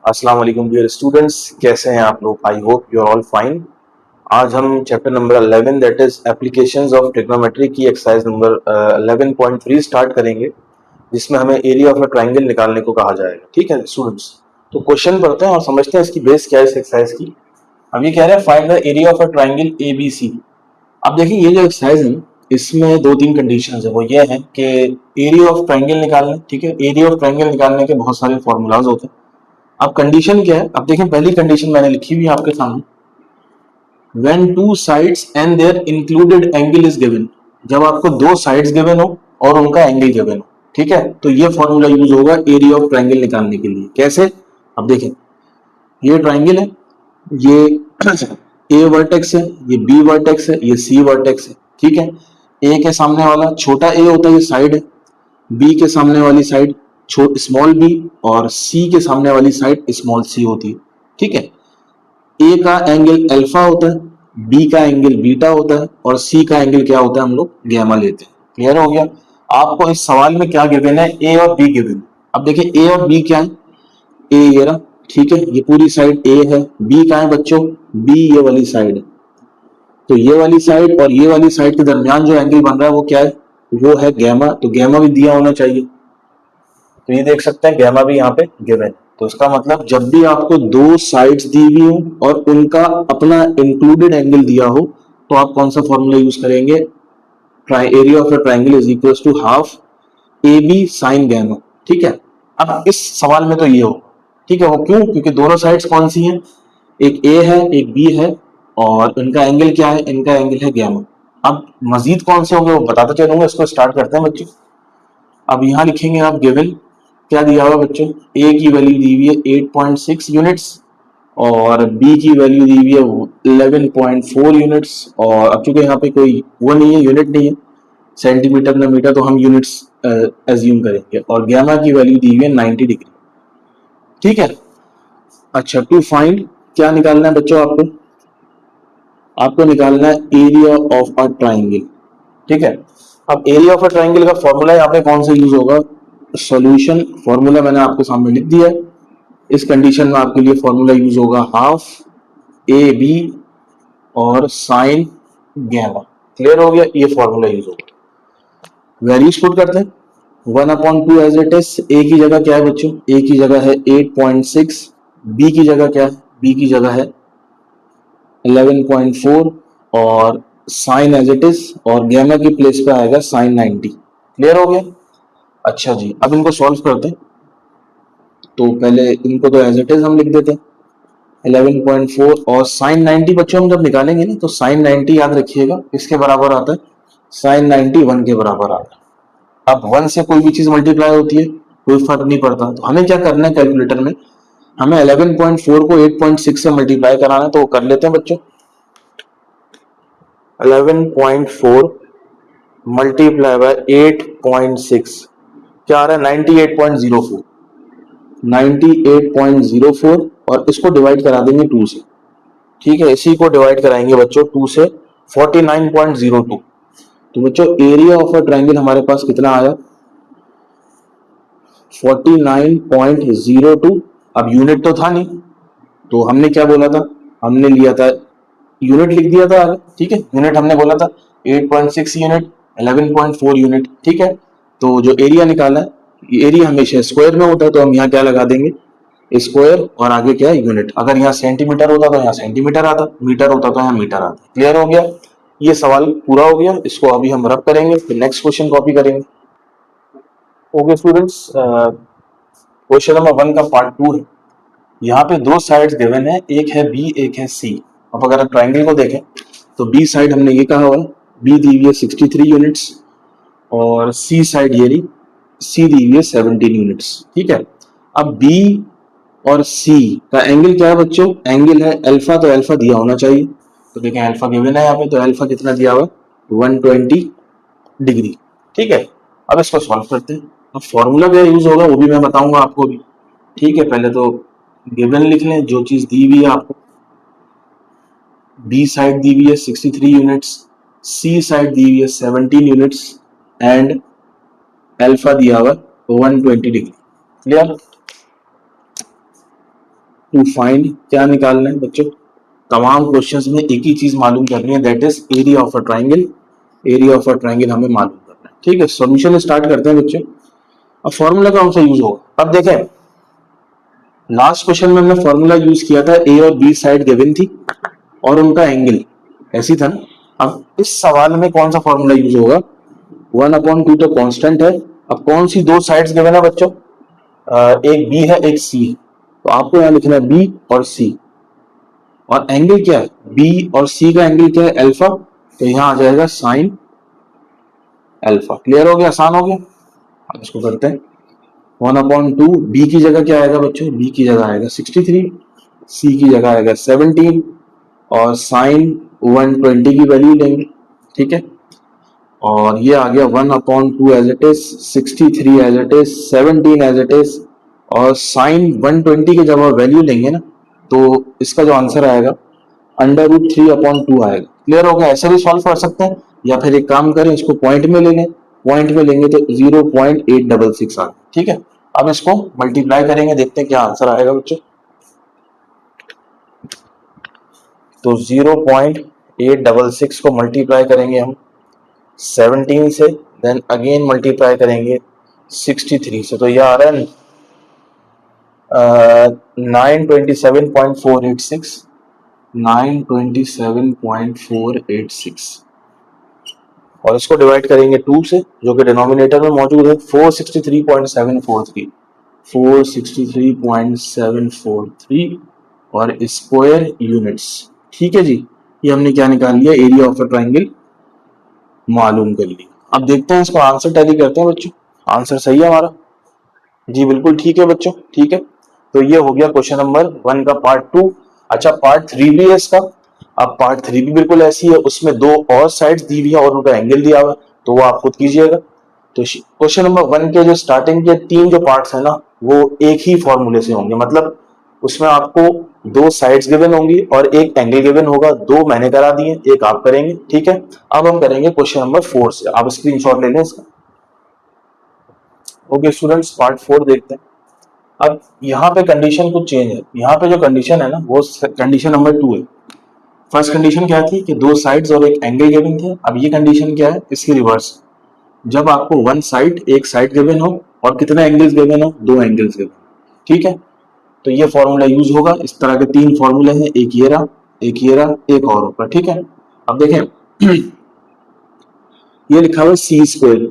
अस्सलाम वालेकुम dear students, कैसे हैं आप लोग? I hope you are all fine. आज हम chapter number 11 that is applications of trigonometry की एक्सरसाइज नंबर 11.3 स्टार्ट करेंगे, जिसमें हमें एरिया ऑफ अ ट्रायंगल निकालने को कहा जाएगा। ठीक है स्टूडेंट्स, तो क्वेश्चन पढ़ते हैं और समझते हैं इसकी बेस क्या है इस एक्सरसाइज की। अब ये कह रहा है find the area of a triangle ABC। अब देखिए ये जो एक्सरसाइज है इसमें दो तीन कंडीशन है, वो ये है कि एरिया ऑफ ट्रायंगल निकालना। ठीक है, एरिया ऑफ ट्रायंगल निकालने के बहुत सारे फॉर्मूलाज होते हैं। अब कंडीशन क्या है? अब देखें, पहली कंडीशन मैंने लिखी हुई है आपके सामने, when two sides and their included angle is given. जब आपको दो साइड्स गिवन हो और उनका एंगल गिवन हो, ठीक है, तो ये फॉर्मूला यूज होगा एरिया ऑफ ट्रायंगल निकालने के लिए। कैसे? अब देखें, ये ट्रायंगल है, ये ए वर्टेक्स है, ये बी वर्टेक्स है, ये सी वर्टेक्स है। ठीक है, ए के सामने वाला छोटा ए होता है, ये साइड है, बी के सामने वाली साइड स्मॉल बी, और सी के सामने वाली साइड स्मॉल सी होती है। ठीक है, ए का एंगल अल्फा होता है, बी का एंगल बीटा होता है, और सी का एंगल क्या होता है? हम लोग गैमा लेते हैं। क्लियर हो गया? आपको इस सवाल में क्या गिवन है? ए और बी गिवन। अब देखिए ए और बी क्या है? ए ये रहा, ठीक है, ये पूरी साइड ए है। बी का है बच्चों? बी ये वाली साइड है। तो ये वाली साइड और ये वाली साइड के दरमियान जो एंगल बन रहा है वो क्या है? वो है गैमा। तो गैमा भी दिया होना चाहिए, तो ये देख सकते हैं गैमा भी यहाँ पे गिवन। तो इसका मतलब जब भी आपको दो साइड्स दी हुई हो और उनका अपना इंक्लूडेड एंगल दिया हो, तो आप कौन सा फॉर्मूला यूज करेंगे? Area of a triangle is equal to half A B sine gamma. ठीक है, अब इस सवाल में तो ये हो, ठीक है, वो क्यों? क्योंकि दोनों साइड्स कौन सी हैं? एक ए है, एक बी है, और इनका एंगल क्या है? इनका एंगल है गैमा। अब मजीद कौन से होंगे वो बताते चलूंगा। इसको स्टार्ट करते हैं बच्चों। अब यहाँ लिखेंगे आप गिवन क्या दिया हुआ बच्चों? ए की वैल्यू दी हुई है 8.6 यूनिट्स, और बी की वैल्यू दी हुई है 11.4 यूनिट्स। और अब चूंकि यहाँ पे कोई वो नहीं है, यूनिट नहीं है, सेंटीमीटर ना मीटर, तो हम यूनिट्स एज्यूम करेंगे। और गैमा की वैल्यू दी हुई है 90 डिग्री। ठीक है, अच्छा, टू फाइंड क्या निकालना है बच्चों? आपको आपको निकालना है एरिया ऑफ अ ट्राइंगल। ठीक है, अब एरिया ऑफ अ ट्राइंगल का फॉर्मूला यहाँ पे कौन सा यूज होगा? सॉल्यूशन फॉर्मूला मैंने आपको सामने लिख दिया है। इस कंडीशन में आपके लिए फॉर्मूला यूज होगा हाफ ए बी और साइन गैमा। क्लियर हो गया? ये फॉर्मूला यूज होगा। वैल्यूज पुट करते हैं, 1/2 एज इट इज। ए की जगह क्या है बच्चों? ए की जगह है 8.6, बी की जगह क्या है? बी की जगह है 11.4, और साइन एज इट इज, और गैमा की प्लेस पे आएगा साइन 90। क्लियर हो गया? अच्छा जी, अब इनको सॉल्व करते हैं। तो पहले इनको तो एज इट इज हम लिख देते हैं 11.4, और साइन 90 बच्चों हम जब निकालेंगे ना, तो साइन 90 याद रखिएगा किसके बराबर आता है? साइन 90 1 के बराबर आता है। अब 1 से कोई भी चीज मल्टीप्लाई होती है, कोई फर्क नहीं पड़ता। तो हमें क्या करना है कैलकुलेटर में? हमें 11.4 को 8.6 से मल्टीप्लाई कराना है, तो वो कर लेते हैं बच्चों। 11.4 मल्टीप्लाई बाय 8.6 क्या आ रहा है? 98.04। 98.04, और इसको डिवाइड करा देंगे 2 से। ठीक है, इसी को डिवाइड कराएंगे बच्चों 2 से, 49.02। तो बच्चों एरिया ऑफ अ ट्रायंगल हमारे पास कितना आया? 49.02। अब यूनिट तो था नहीं, तो हमने क्या बोला था? हमने लिया था यूनिट, लिख दिया था आगे। ठीक है, यूनिट हमने बोला था 8.6 यूनिट, 11.4 यूनिट। ठीक है, तो जो एरिया निकाला है, एरिया हमेशा स्क्वायर में होता है, तो हम यहाँ क्या लगा देंगे? स्क्वायर, और आगे क्या है? यूनिट। अगर यहाँ सेंटीमीटर होता तो यहाँ सेंटीमीटर आता, मीटर होता तो यहाँ मीटर आता। क्लियर हो गया? ये सवाल पूरा हो गया। इसको अभी हम रब करेंगे, फिर नेक्स्ट क्वेश्चन कॉपी करेंगे। ओके स्टूडेंट्स, क्वेश्चन नंबर 1 का पार्ट 2 है। यहाँ पे दो साइड्स गिवन है, एक है बी, एक है सी। अब अगर ट्राइंगल को देखें तो बी साइड हमने ये कहा हुआ है, बी दी हुई है 63 यूनिट्स, और सी साइड ये रही, सी दी हुई है 17 यूनिट्स। ठीक है, अब बी और सी का एंगल क्या है बच्चों? एंगल है अल्फा, तो अल्फा दिया होना चाहिए। तो देखें अल्फा गिवन है यहाँ पे, तो अल्फा कितना दिया हुआ है? 120 डिग्री। ठीक है, अब इसको सॉल्व करते हैं। अब फॉर्मूला क्या यूज होगा वो भी मैं बताऊंगा आपको भी। ठीक है, पहले तो गिवन लिख लें जो चीज दी हुई है आपको। बी साइड दी हुई है 63 यूनिट्स, सी साइड दी हुई है 17 यूनिट्स, एंड अल्फा दिया हुआ 120 डिग्री। क्लियर? टू फाइंड, क्या निकालना है बच्चों, तमाम क्वेश्चंस में एक ही चीज मालूम करनी है, that is area of a triangle. Area of a triangle हमें मालूम करना है। ठीक है, सॉल्यूशन स्टार्ट करते हैं बच्चों। अब फॉर्मूला कौन सा यूज होगा, अब देखें लास्ट क्वेश्चन में हमने फॉर्मूला यूज किया था, ए और बी साइड गिवन थी और उनका एंगल ऐसी था ना। अब इस सवाल में कौन सा फॉर्मूला यूज होगा, 1/2 तो कांस्टेंट है। अब कौन सी दो साइड्स गिवन है बच्चों, एक बी है एक सी है, तो आपको यहां लिखना है बी और सी, और एंगल क्या है, बी और सी का एंगल क्या है, अल्फा, तो यहां आ जाएगा साइन अल्फा। क्लियर हो गया, आसान हो गया। अब इसको करते हैं 1/2, बी की जगह क्या आएगा बच्चों, बी की जगह आएगा 63, सी की जगह आएगा 17, और साइन 120 की वैल्यू लेंगे। ठीक है, और ये आ गया 1/2 as it is, 63 as it is, 17 as it is, और साइन 120 की जब आप वैल्यू लेंगे ना, तो इसका जो आंसर आएगा √3/2 आएगा। क्लियर हो गया, ऐसे भी सॉल्व कर सकते हैं, या फिर एक काम करें इसको पॉइंट में ले लें, पॉइंट में लेंगे तो 0.866 आ गया। ठीक है, अब इसको मल्टीप्लाई करेंगे, देखते हैं क्या आंसर आएगा बच्चों। तो 0.866 को मल्टीप्लाई करेंगे हम 17 से, देन अगेन मल्टीप्लाई करेंगे 63 से, तो यह आ रहा है 927.486, 927.486, और इसको डिवाइड करेंगे 2 से, जो कि डिनोमिनेटर में मौजूद है, 463.743, 463.743 और स्क्वायर यूनिट्स। ठीक है जी, ये हमने क्या निकाल लिया, एरिया ऑफ अ ट्राइंगल मालूम कर लिया। अब देखते हैं इसको आंसर टैली करते हैं बच्चों। आंसर सही है हमारा, जी बिल्कुल ठीक है बच्चों, ठीक है। तो ये हो गया क्वेश्चन नंबर 1 का पार्ट 2। अच्छा, पार्ट 3 भी है इसका। अब पार्ट 3 भी बिल्कुल ऐसी है, उसमें दो और साइड्स दी हुई है और उनका एंगल दिया हुआ है, तो वो आप खुद कीजिएगा। तो क्वेश्चन नंबर 1 के जो स्टार्टिंग के 3 जो पार्ट्स है ना, वो एक ही फॉर्मूले से होंगे, मतलब उसमें आपको दो साइड्स गिवन होंगी और एक एंगल गिवन होगा। दो मैंने करा दिए, एक आप करेंगे। ठीक है, अब हम करेंगे क्वेश्चन नंबर 4 से, आप स्क्रीनशॉट ले लें इसका। ओके स्टूडेंट्स, पार्ट 4 देखते हैं। अब यहाँ पे कंडीशन कुछ चेंज है, यहाँ पे जो कंडीशन है ना, वो कंडीशन नंबर 2 है। फर्स्ट कंडीशन क्या थी कि दो साइड्स और एक एंगल गिवन थे। अब ये कंडीशन क्या है, इसकी रिवर्स, जब आपको वन साइड, एक साइड गिवन हो और कितने एंगल्स गिवन हो, दो एंगल्स गिवन। ठीक है, तो ये फॉर्मूला यूज होगा। इस तरह के 3 फॉर्मूले हैं, एक ये रहा, एक ये रहा, एक और ऊपर। ठीक है, अब देखें ये लिखा हुआ है सी स्क्वायर।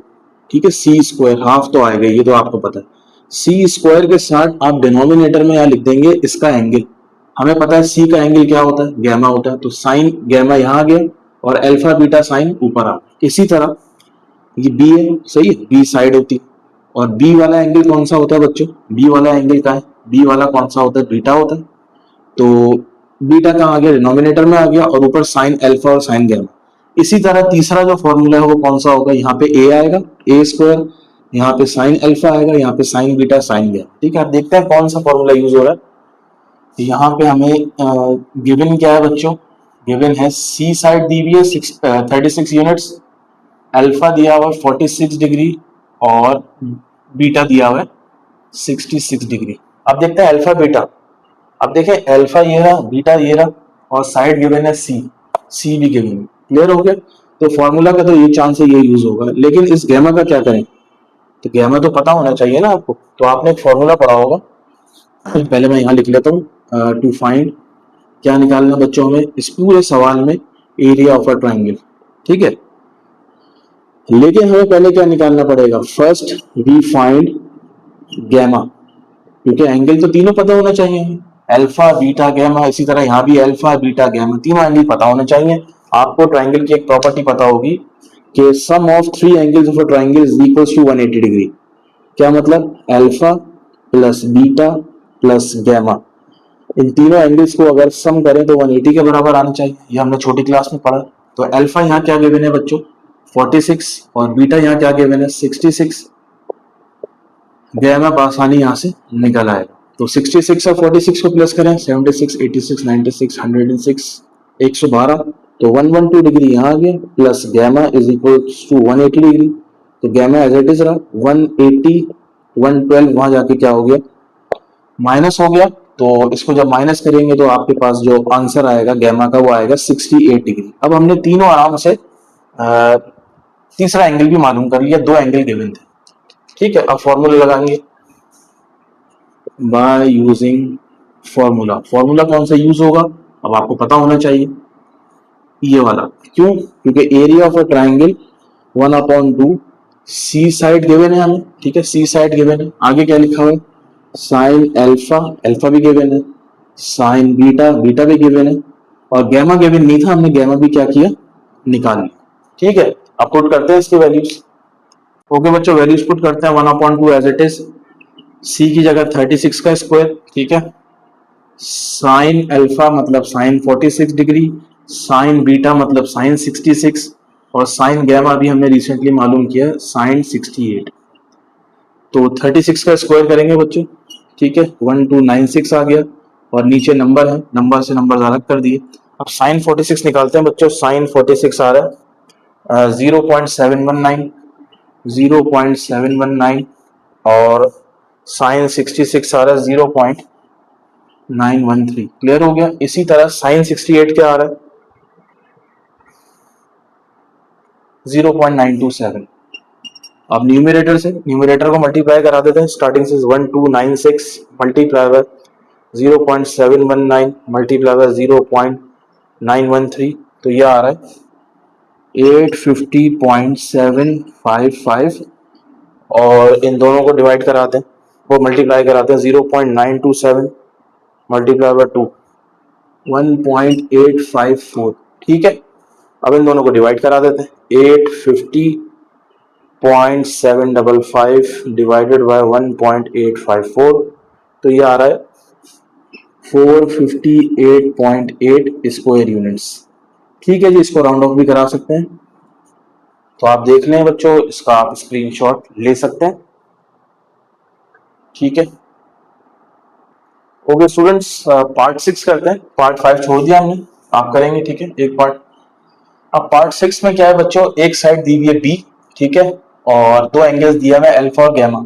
ठीक है, सी स्क्वायर हाफ तो आएगा, ये तो आपको पता है। सी स्क्वायर के साथ आप डिनोमिनेटर में यहाँ लिख देंगे इसका एंगल। हमें पता है सी का एंगल क्या होता है, गैमा होता है, तो साइन गैमा यहाँ आ गया और अल्फा बीटा साइन ऊपर आ। इसी तरह ये बी है, सही है, बी साइड होती है, और बी वाला एंगल कौन सा होता है बच्चों, बी वाला एंगल का है, बी वाला कौन सा होता है, बीटा होता है। तो बीटा कहाँ आ गया, डिनोमिनेटर में आ गया, और ऊपर साइन अल्फा और साइन गैमा। इसी तरह तीसरा जो फॉर्मूला है वो कौन सा होगा, यहाँ पे ए आएगा, ए स्क्वायर, यहाँ पे साइन अल्फा आएगा, यहाँ पे साइन बीटा साइन गैमा। ठीक है, आप देखते हैं कौन सा फॉर्मूला यूज हो रहा है। यहाँ पे हमें गिवन क्या है बच्चों, गिवन है सी साइड दी हुई है 36 यूनिट्स, अल्फा दिया हुआ है 46 डिग्री, और बीटा दिया हुआ है 66 डिग्री। अब देखते हैं अल्फा बीटा। अब देखें अल्फा ये रहा, बीटा ये रहा, और साइड गिवन है सी, सी भी गिवन है। क्लियर हो गया, तो फॉर्मूला का तो ये चांस है ये यूज होगा, लेकिन इस गैमा का क्या करें, तो गैमा तो पता होना चाहिए ना आपको। तो आपने एक फॉर्मूला पढ़ा होगा, पहले मैं यहाँ लिख लेता हूँ। टू फाइंड, क्या निकालना बच्चों हमें इस पूरे सवाल में, एरिया ऑफ अ ट्राइंगल। ठीक है, लेकिन हमें पहले क्या निकालना पड़ेगा, फर्स्ट वी फाइंड गैमा, क्योंकि एंगल तो तीनों पता होना चाहिए, अल्फा बीटा गैमा। इसी तरह यहाँ भी अल्फा बीटा गैमा तीनों एंगल पता होना चाहिए। आपको ट्राइंगल की एक प्रॉपर्टी पता होगी कि sum of 3 angles of a triangle is equals to 180 degree. क्या मतलब, alpha plus beta plus gamma, इन तीनों एंगल्स को अगर सम करें तो 180 के बराबर आना चाहिए। ये हमने छोटी क्लास में पढ़ा। तो अल्फा यहाँ क्या गिवन है बच्चों, 46, और बीटा यहाँ क्या गिवन है 66। गैमा आसानी यहाँ से निकल आएगा। तो 66 और 46 को प्लस करें, 76, 86, 96, 106, 112, तो 112 डिग्री यहाँ आ गया, plus gamma is equal to 180 degree. तो गैमा एज इट इज रहा 180, 112, वहां जाके क्या हो गया, माइनस हो गया, तो इसको जब माइनस करेंगे तो आपके पास जो आंसर आएगा गैमा का वो आएगा 68 डिग्री। अब हमने तीनों आराम से तीसरा एंगल भी मालूम कर लिया, दो एंगल गिवन थे। ठीक है, अब फॉर्मूला लगाएंगे बाय यूजिंग फॉर्मूला। फॉर्मूला कौन सा यूज होगा, अब आपको पता होना चाहिए, ये वाला। क्यों? क्योंकि area of a triangle 1/2 C side given है हमें। ठीक है, सी साइड गिवन है। आगे क्या लिखा हुआ है, साइन अल्फा, अल्फा भी गिवन है, साइन बीटा, बीटा भी गिवन है, और गैमा गिवन नहीं था, हमने गैमा भी क्या किया, निकाल लिया। ठीक है, अब पुट करते हैं इसकी वैल्यूज। ओके बच्चों, वैल्यूज पुट करते हैं। 1/2 एज इट इज, सी की जगह 36 का स्क्वायर, ठीक है, साइन अल्फा मतलब साइन 46 डिग्री, साइन बीटा मतलब साइन 66, और साइन गैमा भी हमने रिसेंटली मालूम किया साइन 68। तो 36 का स्क्वायर करेंगे बच्चों, ठीक है, 1296 आ गया, और नीचे नंबर है, नंबर से नंबर अलग कर दिए। अब साइन 46 निकालते हैं बच्चों। साइन 46 आ रहा है 0.719, 0.719, और साइन 66 आ रहा है 0.913। क्लियर हो गया। इसी तरह साइन 68 क्या आ रहा है 0.927। अब न्यूमरेटर से, न्यूमरेटर को मल्टीप्लाई करा देते हैं। स्टार्टिंग से 1296 मल्टीप्लाई बाय 0.719 मल्टीप्लाई बाय 0.913, तो ये आ रहा है 850.755, और इन दोनों को डिवाइड कराते हैं, वो मल्टीप्लाई कराते हैं। 0.927 मल्टीप्लाई बाय 2, 1.854। ठीक है, अब इन दोनों को डिवाइड करा देते हैं। 850.755 डिवाइडेड बाय 1.854, तो ये आ रहा है 458.8 स्क्वायर यूनिट्स। ठीक है जी, इसको राउंड ऑफ भी करा सकते हैं। तो आप देख लें बच्चों, इसका आप स्क्रीनशॉट ले सकते हैं। ठीक है, ओके स्टूडेंट्स, पार्ट 6 करते हैं। पार्ट 5 छोड़ दिया हमने, आप करेंगे। ठीक है, एक पार्ट। अब पार्ट 6 में क्या है बच्चों, एक साइड दी हुई है बी, ठीक है, और दो एंगल्स दिया हुआ है अल्फा और गैमा।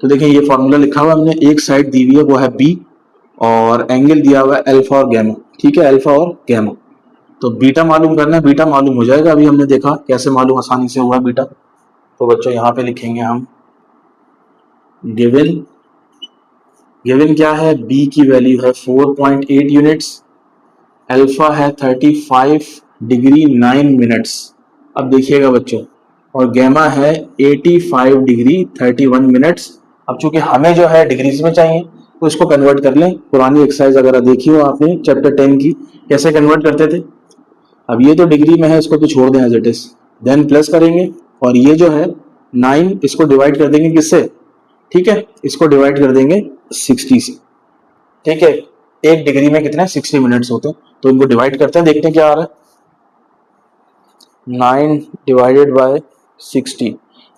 तो देखिए ये फॉर्मूला लिखा हुआ है हमने, एक साइड दी हुई है वो है बी, और एंगल दिया हुआ है अल्फा और गैमा। ठीक है, अल्फा और गैमा। तो बीटा मालूम करना है, बीटा मालूम हो जाएगा, अभी हमने देखा कैसे मालूम आसानी से हुआ बीटा। तो बच्चों यहाँ पे लिखेंगे हम गिवन, गिवन क्या है, बी की वैल्यू है 4.8 यूनिट्स, अल्फा है 35 डिग्री 9 मिनट्स। अब देखिएगा बच्चों, और गैमा है 85 डिग्री 31 मिनट्स। अब चूंकि हमें जो है डिग्रीज में चाहिए, तो इसको कन्वर्ट कर लें। पुरानी एक्सरसाइज अगर देखी हो आपने चैप्टर 10 की, कैसे कन्वर्ट करते थे। अब ये तो डिग्री में है, इसको तो छोड़ दें as it is, then plus करेंगे, और ये जो है 9, इसको डिवाइड कर देंगे किससे, ठीक है, इसको डिवाइड कर देंगे 60 से। ठीक है, एक डिग्री में कितने 60 मिनट्स होते हैं, तो इनको डिवाइड करते हैं, देखते हैं क्या आ रहा है। 9 डिवाइडेड बाय 60,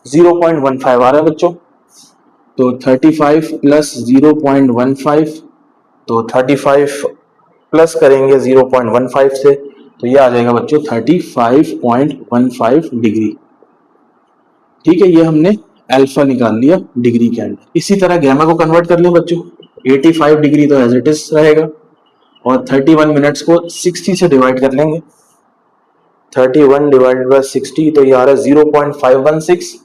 0.15 आ रहा है बच्चों। तो 35 प्लस 0.15, तो 35 प्लस करेंगे 0.15 से, तो ये आ जाएगा बच्चों 35.15 डिग्री। ठीक है, ये हमने अल्फा निकाल लिया डिग्री के अंदर। इसी तरह गैमा को कन्वर्ट कर लें बच्चों। 85 डिग्री तो एज इट इज रहेगा, और 31 मिनट्स को 60 से डिवाइड कर लेंगे। 31 डिवाइडेड बाय 60, तो ये आ रहा है 0.516,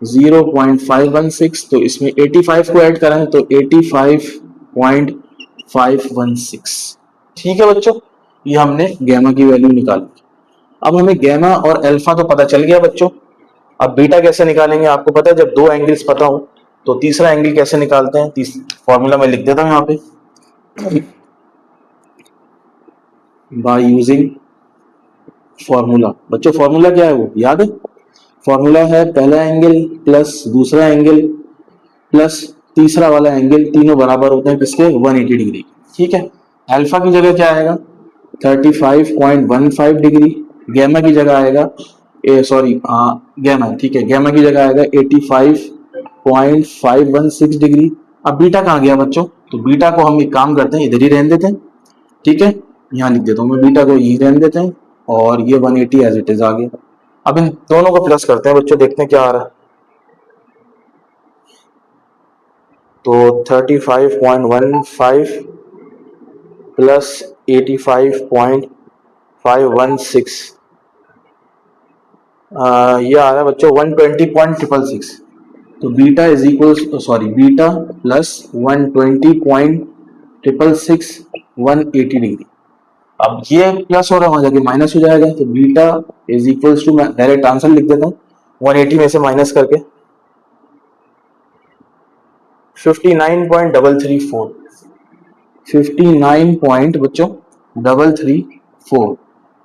0.516। तो इसमें 85 को ऐड करें तो 85.516। ठीक है बच्चों, ये हमने गैमा की वैल्यू निकाली। अब हमें गैमा और अल्फा तो पता चल गया बच्चों। अब बीटा कैसे निकालेंगे, आपको पता है जब दो एंगल्स पता हो तो तीसरा एंगल कैसे निकालते हैं। फॉर्मूला में लिख देता हूं यहाँ पे, बाय यूजिंग फॉर्मूला। बच्चों फॉर्मूला क्या है वो याद है, फॉर्मूला है पहला एंगल प्लस दूसरा एंगल प्लस तीसरा वाला एंगल, तीनों बराबर होते हैं किसके, 180 डिग्री। ठीक है, अल्फा की जगह क्या आएगा 35.15 डिग्री, गैमा की जगह आएगा सॉरी गैमा, ठीक है, गैमा की जगह आएगा 85.516 डिग्री। अब बीटा कहाँ गया बच्चों, तो बीटा को हम एक काम करते हैं, इधर ही रहने देते हैं। ठीक है, यहाँ लिख देता हूँ मैं, बीटा को यही रहने देते हैं, और ये 180 एज इट इज आ गया। अब इन दोनों को प्लस करते हैं बच्चों, देखते हैं क्या आ रहा है। तो 35.15 प्लस 85.516, ये आ रहा है बच्चों 120.666। तो beta is equal, sorry, beta plus 120.666 180 degree. अब ये प्लस हो रहा है, वहां जाके माइनस हो जाएगा, तो बीटा इज इक्वल्स टू, मैं डायरेक्ट आंसर लिख देता हूँ, 180 में से माइनस करके 59.334, 59 पॉइंट बच्चों 334।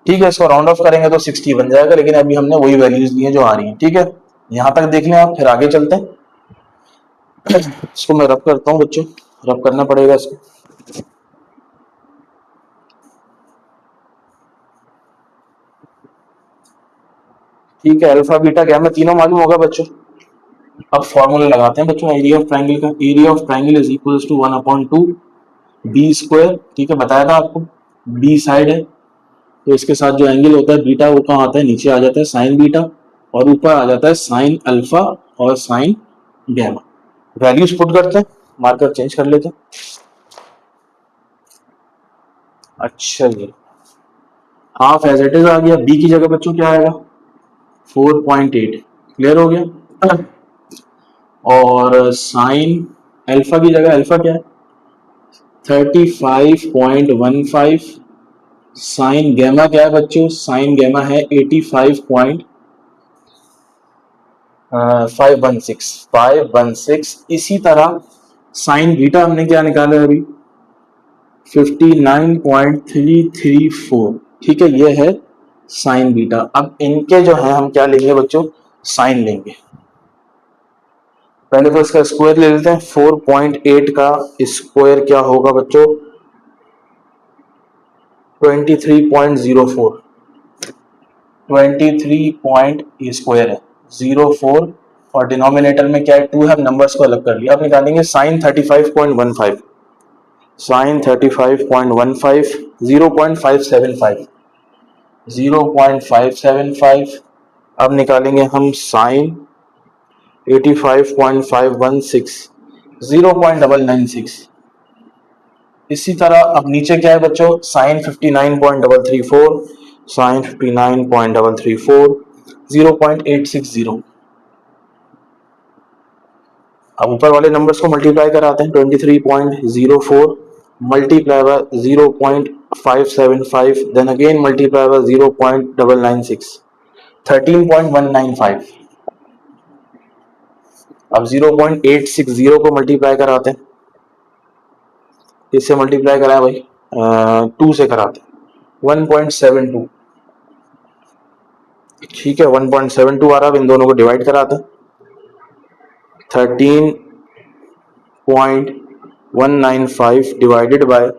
ठीक है, इसको राउंड ऑफ करेंगे तो 60 बन जाएगा, लेकिन अभी हमने वही वैल्यूज ली हैं जो आ रही हैं। ठीक है, यहां तक देख लें आप, फिर आगे चलते हैं। इसको मैं रब करता हूँ बच्चों, रब करना पड़ेगा इसको। ठीक है, अल्फा बीटा गैमा तीनों मालूम होगा बच्चों। अब फॉर्मूला लगाते हैं बच्चों एरिया ऑफ ट्राइंगल का। Area of triangle is equals to 1/2 B square. ठीक है, बताया था आपको, बी साइड है तो इसके साथ जो एंगल होता है बीटा, वो कहाँ आता है, नीचे आ जाता है साइन बीटा, और ऊपर आ जाता है साइन अल्फा और साइन गैमा। वैल्यूज पुट करते हैं, मार्कर चेंज कर लेते हैं। अच्छा जी, हाफ एज इट इज आ गया, बी की जगह बच्चों क्या आएगा, 4.8। क्लियर हो गया। और साइन अल्फा की जगह अल्फा क्या है, 35.15। साइन गैमा क्या है बच्चों, साइन गैमा है 85.516। इसी तरह साइन बीटा हमने क्या निकाला है अभी, 59.334। ठीक है, ये है साइन बीटा। अब इनके जो है हम क्या लेंगे बच्चों, साइन लेंगे। पहले तो इसका स्क्वायर ले लेते हैं। 4.8 का स्क्वायर क्या होगा बच्चों, 23.04। 23 पॉइंट ये स्क्वायर है 04, और डिनोमिनेटर में क्या है 2 है, नंबर्स को अलग कर लिया। अब निकालेंगे साइन 35.15। साइन 35.15 0.575, 0.575। अब निकालेंगे हम साइन 85.516, 0.996। इसी तरह अब नीचे क्या है बच्चों, साइन 59.334, साइन 59.334, 0.860। अब ऊपर वाले नंबर्स को मल्टीप्लाई कराते हैं। 23.04 multiply by 0.575, then again multiply by 0.996, 13.195। अब 0.860 को मल्टीप्लाई कराते हैं। इससे मल्टीप्लाई कराए भाई, 2 से कराते हैं, 1.72। ठीक है, 1.72 आ रहा है। इन दोनों को डिवाइड कराते हैं, 13.195 डिवाइडेड बाय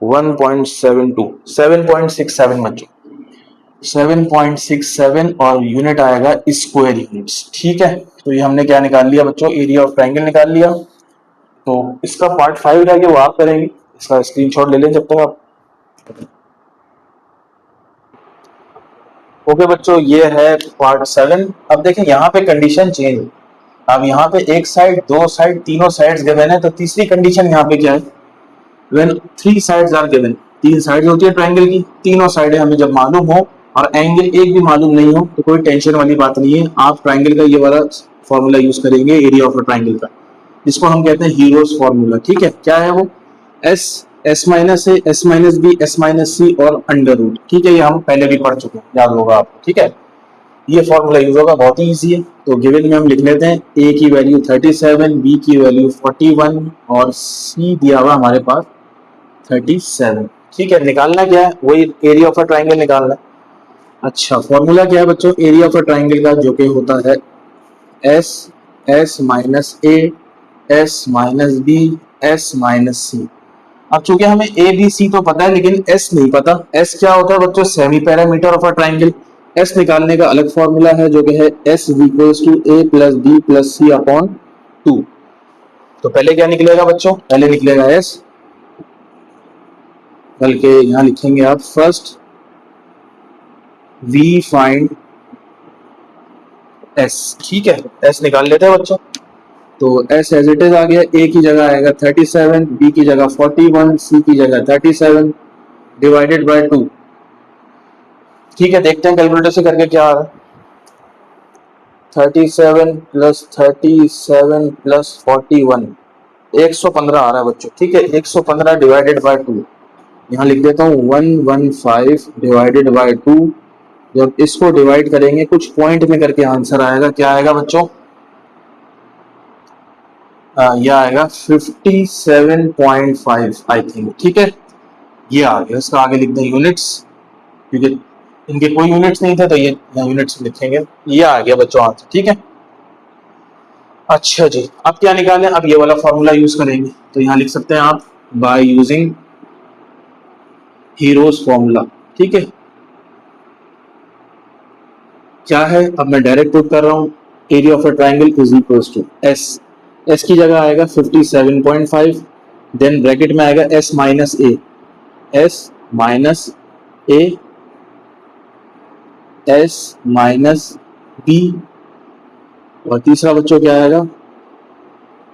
1.72, 7.67 बच्चों, 7.67, और यूनिट आएगा स्क्वायर यूनिट्स। ठीक है, तो ये हमने क्या निकाल लिया बच्चों, एरिया ऑफ ट्राइंगल निकाल लिया। तो इसका पार्ट 5 रह गया, वो आप करेंगे। इसका स्क्रीनशॉट ले लें जब तक आप। ओके बच्चों, ये है पार्ट 7। अब देखें यहाँ पे कंडीशन चेंज है। अब यहाँ पे एक साइड, दो साइड, तीनों साइड्स गिवन है, तो तीसरी कंडीशन यहाँ पे क्या है, when 3 sides are given. 3 sides होती है ट्राइंगल की, तीनों साइडें हमें जब मालूम हो और एंगल एक भी मालूम नहीं हो तो कोई टेंशन वाली बात नहीं है। आप ट्राइंगल का ये वाला फॉर्मूला यूज करेंगे एरिया ऑफ अ ट्राइंगल का, जिसको हम कहते हैं हीरोज फॉर्मूला। ठीक है, क्या है वो, S, S minus A, S minus B, S minus C और अंडर रूट। ठीक है, ये हम पहले भी पढ़ चुके हैं, याद होगा आपको। ठीक है, ये फॉर्मूला यूज होगा, बहुत ही ईजी है। तो गिवन में हम लिख लेते हैं, ए की वैल्यू 37, बी की वैल्यू 41 और सी दिया हुआ हमारे पास 37। ठीक है, निकालना क्या है, वही एरिया ऑफ अ ट्राइंगल निकालना है। अच्छा, फॉर्मूला क्या है बच्चों एरिया ऑफ अ ट्राइंगल का, जो कि होता है S, S minus A, S minus B, S minus C. अब चूंकि हमें ए बी सी तो पता है, लेकिन एस नहीं पता। एस क्या होता है बच्चों, semi perimeter of a triangle. S निकालने का अलग फॉर्मूला है, जो कि है S equals to A plus B plus C upon 2। तो पहले क्या निकलेगा बच्चों, पहले निकलेगा एस, बल्कि यहां लिखेंगे आप फर्स्ट वी फाइंड एस। ठीक है, एस निकाल लेते हैं बच्चों। तो एस एज इट इज आ गया, ए की जगह आएगा 37, बी की जगह 41, सी की जगह 37 डिवाइडेड बाय 2। ठीक है, देखते हैं कैलकुलेटर से करके क्या आ रहा है। 37 प्लस 37 प्लस 41 115 आ रहा है बच्चों। ठीक है, 115 डिवाइडेड बाय 2, यहाँ लिख देता हूँ 115 डिवाइडेड बाय 2। जब इसको डिवाइड करेंगे कुछ पॉइंट में करके आंसर आएगा, क्या आएगा बच्चों? यह आएगा 57.5 आई थिंक। ठीक है, ये आ गया। इसका आगे लिख दें यूनिट्स, क्योंकि इनके कोई यूनिट्स नहीं थे तो ये यूनिट्स लिखेंगे। ये आ गया बच्चों आंसर। ठीक है, अच्छा जी, अब क्या निकालें? अब ये वाला फॉर्मूला यूज करेंगे, तो यहाँ लिख सकते हैं आप बाय यूजिंग हीरोज फॉर्मूला। ठीक है, क्या है? अब मैं डायरेक्ट पुट कर रहा हूँ, area of a triangle is equals to S. S की जगह आएगा 57.5, देन ब्रैकेट में आएगा S minus A, S minus A, S minus B, और तीसरा बच्चों क्या आएगा?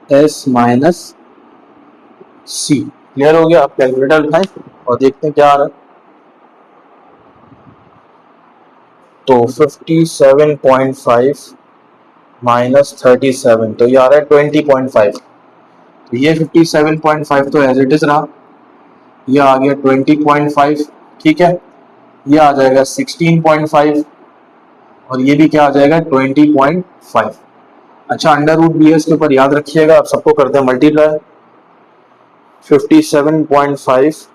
S minus C. क्लियर हो गया? आप कैलकुलेटर उठाएं और देखते हैं क्या आ रहा है। तो 57.5 माइनस 37, तो ये आ रहा है 20.5। तो ये 57.5 तो एज इट इज रहा, ये आ गया 20.5। ठीक है, ये आ जाएगा 16.5, और ये भी क्या आ जाएगा? 20.5। अच्छा, अंडर रूट बी एस के ऊपर याद रखिएगा, आप सबको करते हैं मल्टीप्लाई। 57.5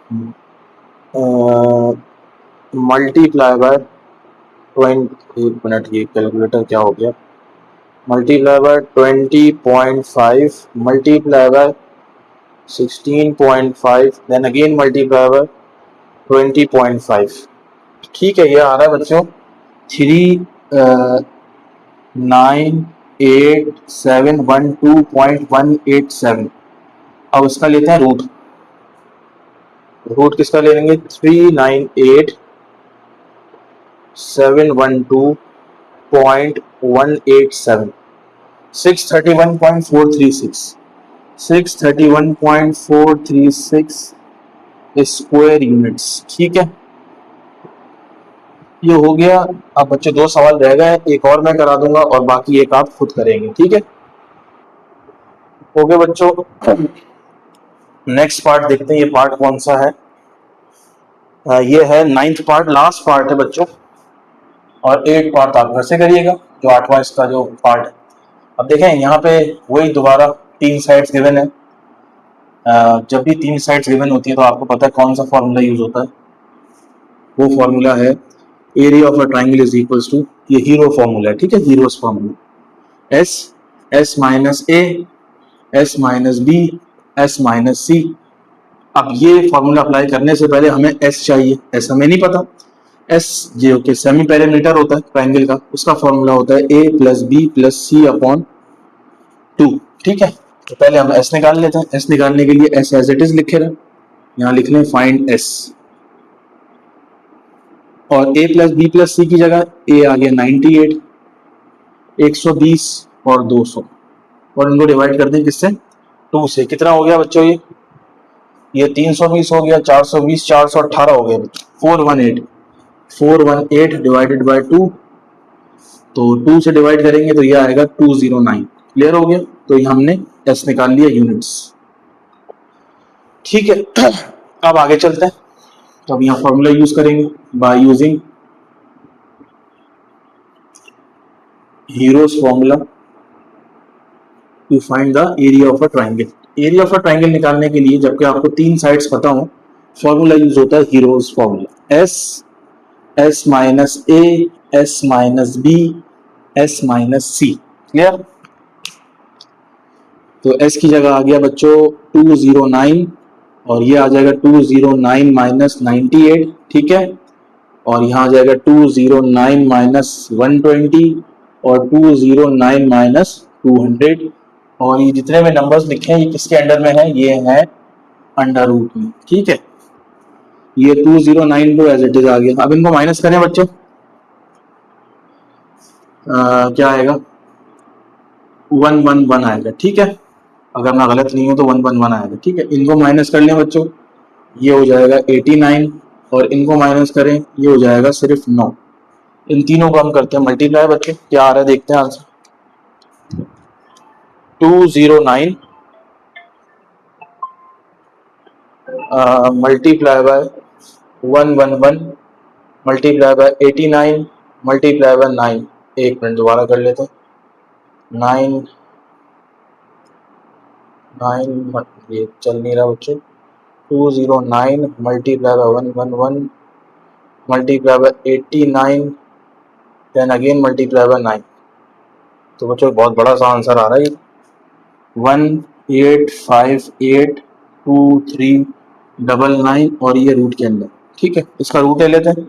मल्टीप्लाई बाय 20, एक मिनट, ये कैलकुलेटर क्या हो गया? Multiply by 20.5 multiply by 16.5 then again multiply by 20.5। ठीक है, ये आ रहा है बच्चों 398,712.187। अब इसका लेते हैं रूट। रूट किसका ले लेंगे? 398,712.187, 631.436, 631.436 स्क्वायर यूनिट्स। ठीक है, ये हो गया। अब बच्चे दो सवाल रह गए, एक और मैं करा दूंगा और बाकी एक आप खुद करेंगे। ठीक है, हो गया बच्चों। नेक्स्ट पार्ट देखते हैं, ये पार्ट कौन सा है? ये है 9th पार्ट, लास्ट पार्ट है बच्चों, और 8 पार्ट आप घर से करिएगा, जो 8वां इसका जो पार्ट है। अब देखें यहाँ पे वही दोबारा 3 साइड्स गिवन है। जब भी 3 साइड्स गिवन होती है तो आपको पता है कौन सा फॉर्मूला यूज होता है? वो फॉर्मूला है area of a triangle is equals to, ये हीरो फॉर्मूला है। ठीक है, Hero's formula, S, S minus A, S minus B, S minus C. अब ये फॉर्मूला अप्लाई करने से पहले हमें एस चाहिए, एस हमें नहीं पता। एस जो कि सेमी पेरीमीटर होता है ट्राइंगल का, उसका फॉर्मूला होता है ए plus B plus C upon 2। ठीक है, तो पहले हम एस निकाल लेते हैं। एस निकालने के लिए एस एज इट इज लिखे रहे, यहाँ लिख लें फाइंड एस, और ए प्लस बी प्लस सी की जगह ए आ गया 98, 120 और 200, और इनको डिवाइड कर दें किससे? 2 से। कितना हो गया बच्चों? ये 320 हो गया, 420, 418 हो गया, 418, 418 डिवाइडेड बाय 2। तो 2 से डिवाइड करेंगे तो ये आएगा 209। क्लियर हो गया? तो ये हमने एस निकाल लिया यूनिट्स। ठीक है, अब आगे चलते हैं। तो अब यहाँ फॉर्मूला यूज करेंगे by using Hero's formula to find the area of a triangle. Area of a triangle निकालने के लिए, जबकि आपको 3 साइड्स पता हो, फॉर्मूला यूज होता है Hero's formula, S, S minus A, S minus B, S minus C. Clear? तो एस की जगह आ गया बच्चों 209, और ये आ जाएगा 209 माइनस 98। ठीक है, और यहाँ आ जाएगा 209 माइनस 120 और 209 माइनस 200। और ये जितने में नंबर्स लिखे हैं ये किसके अंडर में है? ये है अंडर रूट में। ठीक है, ये 209 तो एज इट इज आ गया। अब इनको माइनस करें बच्चों, क्या आएगा? 111 आएगा, ठीक है। अगर मैं गलत नहीं हूँ तो 111 आएगा, ठीक है। इनको माइनस कर लें बच्चों, ये हो जाएगा 89 और इनको माइनस करें ये हो जाएगा सिर्फ 9। इन तीनों को हम करते हैं मल्टीप्लाई बच्चों, क्या आ रहा है देखते हैं answer. 209 multiply by 111 multiply by 89 multiply by 9। एक मिनट दोबारा कर लेते हैं। 9 9 ये चल नहीं रहा बच्चों। 209 multiply by 111 multiply by 89 then again multiply by 9। तो बच्चों बहुत बड़ा सा आंसर आ रहा है, 1858239 और ये रूट के अंदर, ठीक है। इसका रूट ले लेते हैं,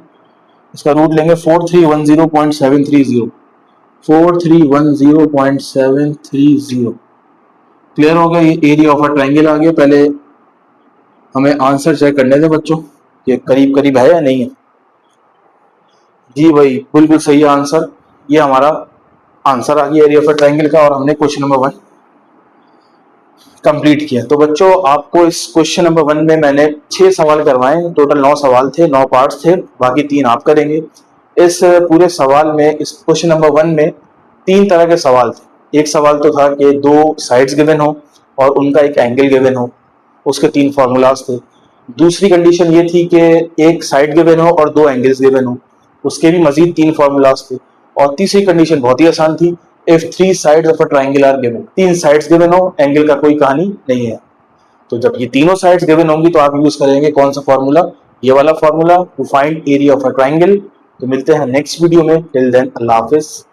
इसका रूट लेंगे 4310.730 4310.730। क्लियर हो गया, ये एरिया ऑफ अ ट्रायंगल आ गया। पहले हमें आंसर चेक करने दें बच्चों, ये करीब करीब है या नहीं है। जी भाई बिल्कुल सही आंसर, ये हमारा आंसर आ गया एरिया ऑफ अ ट्रायंगल का, और हमने क्वेश्चन नंबर 1 कंप्लीट किया। तो बच्चों आपको इस क्वेश्चन नंबर 1 में मैंने 6 सवाल करवाए, टोटल 9 सवाल थे, 9 पार्ट्स थे, बाकी 3 आप करेंगे। इस पूरे सवाल में, इस क्वेश्चन नंबर 1 में 3 तरह के सवाल थे। एक सवाल तो था कि 2 साइड्स गिवन हो और उनका एक एंगल गिवन हो, उसके 3 फॉर्मूलाज थे। दूसरी कंडीशन ये थी कि एक साइड गिवन हो और 2 एंगल्स गिवन हो, उसके भी मजीद 3 फॉर्मूलाज थे। और तीसरी कंडीशन बहुत ही आसान थी, if 3 sides of a triangle are given, 3 sides given हो, एंगल का कोई कहानी नहीं है। तो जब ये तीनों साइड्स गिवन होंगी तो आप यूज करेंगे कौन सा फॉर्मूला, ये वाला formula, to find area of a triangle. तो मिलते हैं नेक्स्ट वीडियो में, टिल देन अल्लाह हाफिज।